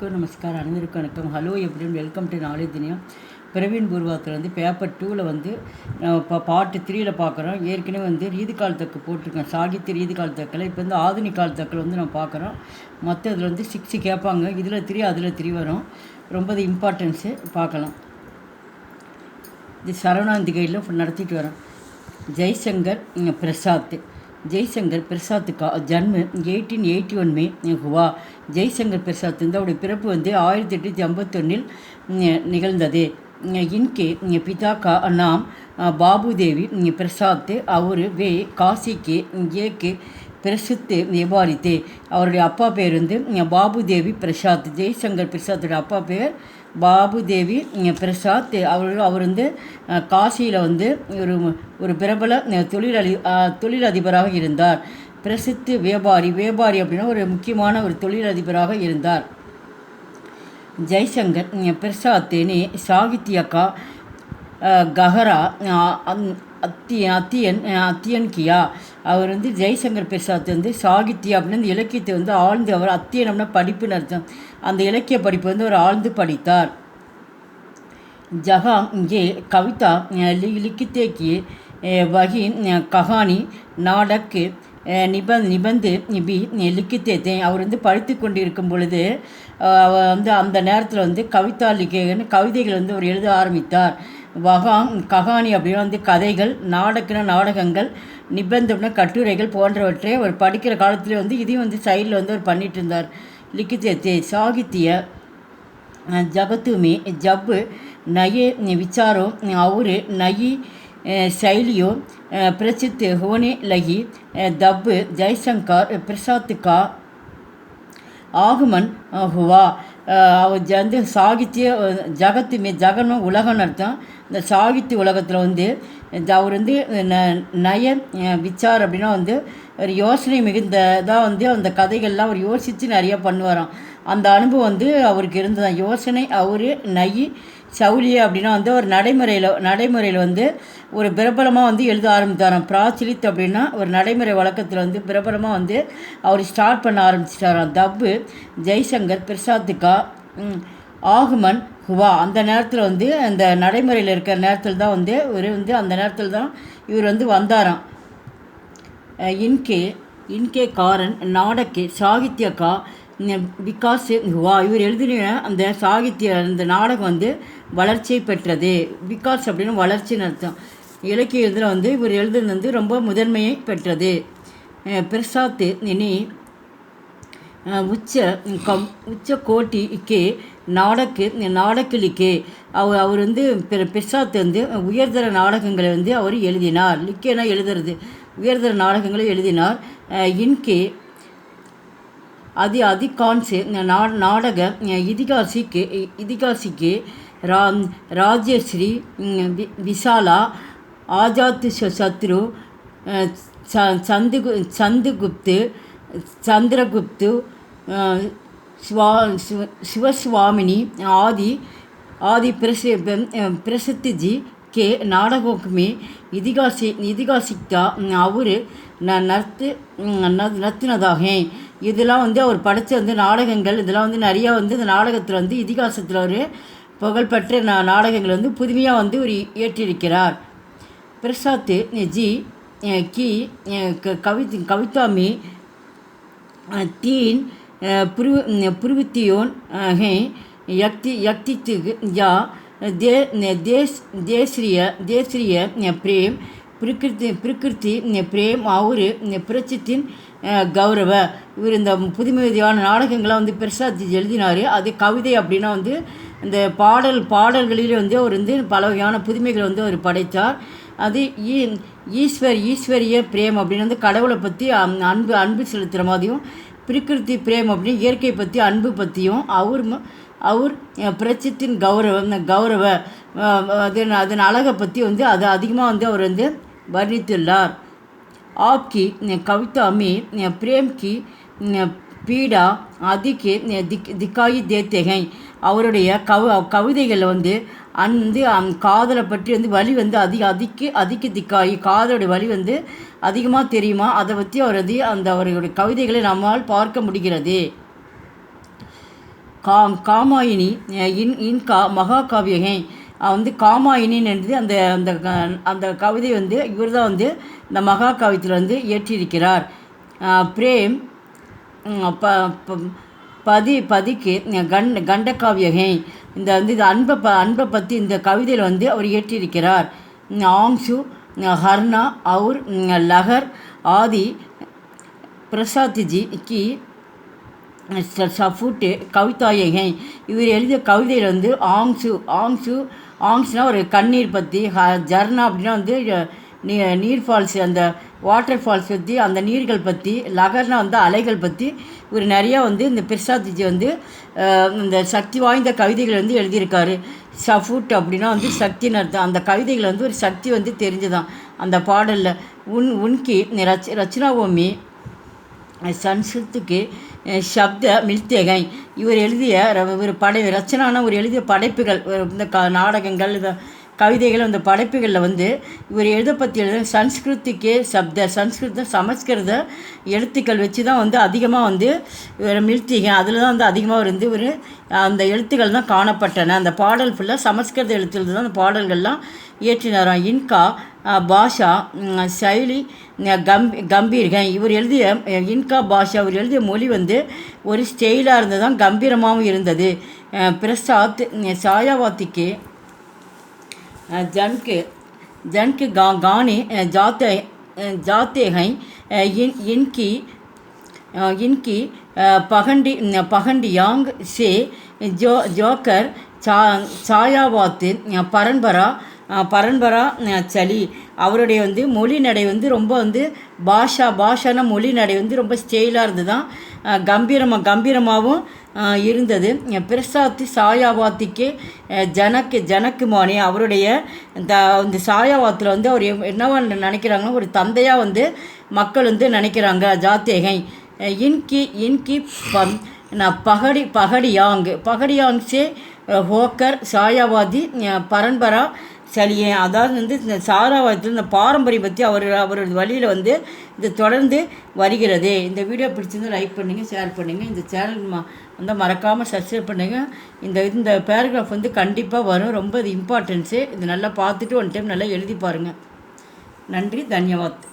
எல்லோருக்கும் நமஸ்காரம், அனைவருக்கும் வணக்கம். ஹலோ எப்படின்னு வெல்கம் டு நாலேஜ் தினம். பிரவீன் பூர்வாத்தில் வந்து பேப்பர் 2ல் வந்து இப்போ பார்ட் 3ல் பார்க்குறோம். ஏற்கனவே வந்து ரீதிகால் தக்கு போட்டிருக்கேன், சாகித்ய ரீதிகால் தக்கில். இப்போ வந்து ஆதுனிக் கால் தக்கில் வந்து நம்ம பார்க்குறோம். மற்ற இதில் வந்து 6 கேட்பாங்க, இதில் 3 அதில் 3 வரும். ரொம்ப இம்பார்ட்டன்ஸு பார்க்கலாம். இது சரவணாந்தி கையில் நடத்திட்டு வரோம். ஜெய்சங்கர் பிரசாத். ஜெய்சங்கர் பிரசாத் का जन्म 1881 में हुआ. ஜெய்சங்கர் பிரசாத் வந்து அவருடைய பிறப்பு வந்து 1851 நிகழ்ந்தது. इनके पिता का नाम बाबू देवी प्रसाद और वे काशी के एक பிரசித்த வியாபாரி தே. அவருடைய அப்பா பேர் வந்து பாபு தேவி பிரசாத். ஜெய்சங்கர் பிரசாத்தோட அப்பா பேர் பாபு தேவி பிரசாத். அவர் வந்து காசியில் வந்து ஒரு பிரபல தொழிலதிபராக இருந்தார். பிரசித்த வியாபாரி அப்படின்னா ஒரு முக்கியமான ஒரு தொழிலதிபராக இருந்தார். ஜெய்சங்கர் பிரசாத் ने साहित्य का गहरा அத்தியன் கியா. அவர் வந்து ஜெய்சங்கர் பிரசாத் வந்து சாகித்யா அப்படின்னு இலக்கியத்தை வந்து ஆழ்ந்து அவர் அத்தியனம்னா படிப்புன்னு அர்த்தம். அந்த இலக்கிய படிப்பு வந்து அவர் ஆழ்ந்து படித்தார். ஜஹா இங்கே கவிதா லிக்கித்தே கி வகி கஹானி நாடக்கு நிபந்து பி லிக்கித்தே. அவர் வந்து படித்து கொண்டு இருக்கும் பொழுது வந்து அந்த நேரத்தில் வந்து கவிதா லிக்கேன்னு கவிதைகள் வந்து அவர் எழுத ஆரம்பித்தார். கஹானி அப்படின்னா வந்து கதைகள், நாடகங்கள், நிபந்தம்னா கட்டுரைகள் போன்றவற்றை அவர் படிக்கிற காலத்தில் வந்து இதையும் வந்து சைடில் வந்து அவர் பண்ணிட்டு இருந்தார். லிக்கித்தே சாகித்ய ஜகத்துமே ஜப் நயே விசாரோ और नई शैलियों प्रचित होने लगी तब जयशंकर प्रसाद का ஆகுமன் ஹுவா. அவர் வந்து சாகித்ய ஜகத்துமே ஜகன்னு உலகம்னு அர்த்தம். இந்த சாகித்ய உலகத்தில் வந்து அவர் வந்து நய விச்சார் அப்படின்னா வந்து ஒரு யோசனை மிகுந்ததாக வந்து அந்த கதைகள்லாம் அவர் யோசித்து நிறையா பண்ணுவாராம். அந்த அனுபவம் வந்து அவருக்கு இருந்ததான். யோசனை அவர் நயி சவுலிய அப்படின்னா வந்து ஒரு நடைமுறையில் வந்து ஒரு பிரபலமாக வந்து எழுத ஆரம்பித்தாராம். பிராச்சிலித் அப்படின்னா ஒரு நடைமுறை வழக்கத்தில் வந்து பிரபலமாக வந்து அவர் ஸ்டார்ட் பண்ண ஆரம்பிச்சிட்டாராம். தப்பு ஜெய்சங்கர் பிரசாத்துக்கா ஆகுமன் ஹுவா. அந்த நேரத்தில் வந்து அந்த நடைமுறையில் இருக்கிற நேரத்தில் தான் வந்து அந்த நேரத்தில் தான் இவர் வந்து வந்தாராம். இன்கே காரன் நாடகே சாகித்யக்கா விகாஸ் ஹுவா. இவர் எழுதின அந்த சாகித்ய அந்த நாடகம் வந்து வளர்ச்சியை பெற்றது. விகாஸ் அப்படின்னு வளர்ச்சின்னு அர்த்தம். இலக்கிய இதில் வந்து இவர் எழுதுனது வந்து ரொம்ப முதன்மையை பெற்றது. பிரசாத் இனி உச்ச கோட்டிக்கே நாடகிலிக்கே. அவர் வந்து பிரசாத் வந்து உயர்தர நாடகங்களை வந்து அவர் எழுதினார். லிக்கேனா எழுதுறது, உயர்தர நாடகங்களை எழுதினார். இன்கே अधिकांश नाटक इतिहासिके राजश्री विशाला आजाद शत्रु चंद्रगुप्त शिवस्वामिनी आदि प्रसिद्ध जी के नाटकों में इतिहासिकता और நத்தினதாக. இதெல்லாம் வந்து அவர் படித்த வந்து நாடகங்கள். இதெல்லாம் வந்து நிறையா வந்து இந்த நாடகத்தில் வந்து இதிகாசத்தில் ஒரு புகழ்பெற்ற நாடகங்கள் வந்து புதுமையாக வந்து ஒரு ஏற்றிருக்கிறார். பிரசாத் ஜி கி கவிதா மே तीन प्रवृत्तियों हैं यक्तित्व या देशीय प्रेम, प्रकृति प्रेम और பிரச்சித்தின் கௌரவ. இவர் இந்த புதுமையான நாடகங்களாக வந்து பிரசாத் எழுதினார். அது கவிதை அப்படின்னா வந்து இந்த பாடல்களில் வந்து அவர் வந்து பல வகையான புதுமைகளை வந்து அவர் படைத்தார். அது ஈஸ்வரிய பிரேம் அப்படின்னு வந்து கடவுளை பற்றி அன்பு செலுத்துகிற மாதிரியும், பிரகிருதி பிரேம் அப்படின்னு இயற்கை பற்றி அன்பு பற்றியும், அவர் பிரச்சித்தின் கௌரவ அதன் அழகை பற்றி வந்து அது அதிகமாக வந்து அவர் வந்து வர்ணித்துள்ளார். आपकी कविता में प्रेम की पीड़ा अधिक दिखाई देते हैं. அவருடைய கவிதைகளில் வந்து காதலை பற்றி வந்து வலி வந்து அதிக திக்காயி காதலுடைய வலி வந்து அதிகமாக தெரியுமா, அதை பற்றி அவருடைய கவிதைகளை நம்மால் பார்க்க முடிகிறது. காமாயினி இன்கா மகாகாவியகை வந்து காமாயினின்றது அந்த அந்த அந்த கவிதை வந்து இவர் தான் வந்து இந்த மகாகாவியத்தில் வந்து இயற்றியிருக்கிறார். பிரேம் பதிக்கு கண்டகாவியகை இந்த வந்து இது அன்பை பற்றி இந்த கவிதையில் வந்து அவர் இயற்றியிருக்கிறார். ஆங்சு ஹர்னா அவுர் லஹர் ஆதி பிரசாத்ஜி கி சஃபுட்டு கவிதாயகை இவர் எழுதிய கவிதையில் வந்து ஆங்ஸ்னால் ஒரு கண்ணீர் பற்றி, ஜர்னா அப்படின்னா வந்து நீர் ஃபால்ஸ், அந்த வாட்டர் ஃபால்ஸ் பற்றி, அந்த நீர்கள் பற்றி, லகர்னால் வந்து அலைகள் பற்றி இவர் நிறையா வந்து இந்த பிரசாத்ஜி வந்து இந்த சக்தி வாய்ந்த கவிதைகள் வந்து எழுதியிருக்காரு. சஃபுட் அப்படின்னா வந்து சக்தின்னு அர்த்தம். அந்த கவிதைகள் வந்து ஒரு சக்தி வந்து தெரிஞ்சுதான் அந்த பாடலில். உன்கி ரச்சனாவோமி சன்ஸ்கிருத்துக்கு சப்த மில்தேகை இவர் எழுதிய ஒரு ரச்சனான ஒரு எழுதிய படைப்புகள், இந்த நாடகங்கள், இந்த கவிதைகள், அந்த படைப்புகளில் வந்து இவர் பற்றி எழுத சன்ஸ்கிருத்துக்கே சம்ஸ்கிருதம் சமஸ்கிருத எழுத்துக்கள் வச்சு தான் வந்து அதிகமாக வந்து மில்திகை அதில் தான் வந்து அதிகமாக இருந்து ஒரு அந்த எழுத்துக்கள் தான் காணப்பட்டன. அந்த பாடல் ஃபுல்லாக சமஸ்கிருத எழுத்துக்கள் தான் அந்த பாடல்கள்லாம் இயற்றினாராம். இன்கா பாஷா சைலி கம்பீர்கை இவர் எழுதிய இன்கா பாஷா அவர் எழுதிய மொழி வந்து ஒரு ஸ்டைலாக இருந்தது தான், கம்பீரமாகவும் இருந்தது. பிரசாத் சாயாவாத்திக்கு ஜன்கு गाने जाते हैं इनकी पखंडियांग से जोकर சாயாவாத்து பரன்பரா சளி அவருடைய வந்து மொழி நடை வந்து ரொம்ப வந்து பாஷான மொழி நடை வந்து ரொம்ப ஸ்டைலாக இருந்து தான், கம்பீரமாகவும் இருந்தது. பிரசாத் சாயாவாத்திக்கு ஜனக்குமானி அவருடைய இந்த சாயாவாத்தில் வந்து அவர் என்னவா நினைக்கிறாங்கன்னா ஒரு தந்தையாக வந்து மக்கள் வந்து நினைக்கிறாங்க. ஜாத்தேகை இன்கி பகடியாங் சே ஹோக்கர் சாயாவாதி பரன்பரா சலியே அதாவது வந்து இந்த சாராவாதத்தில் இந்த பாரம்பரிய பற்றி அவரோட வழியில் வந்து இது தொடர்ந்து வருகிறது. இந்த வீடியோ பிடிச்சிருந்து லைக் பண்ணுங்கள், ஷேர் பண்ணுங்கள். இந்த சேனல் வந்து மறக்காமல் சப்ஸ்கிரைப் பண்ணுங்கள். இந்த பேராகிராஃப் வந்து கண்டிப்பாக வரும், ரொம்ப இது இம்பார்ட்டன்ஸு. இது நல்லா பார்த்துட்டு ஒன் டைம் நல்லா எழுதி பாருங்கள். நன்றி, தன்யவாத்.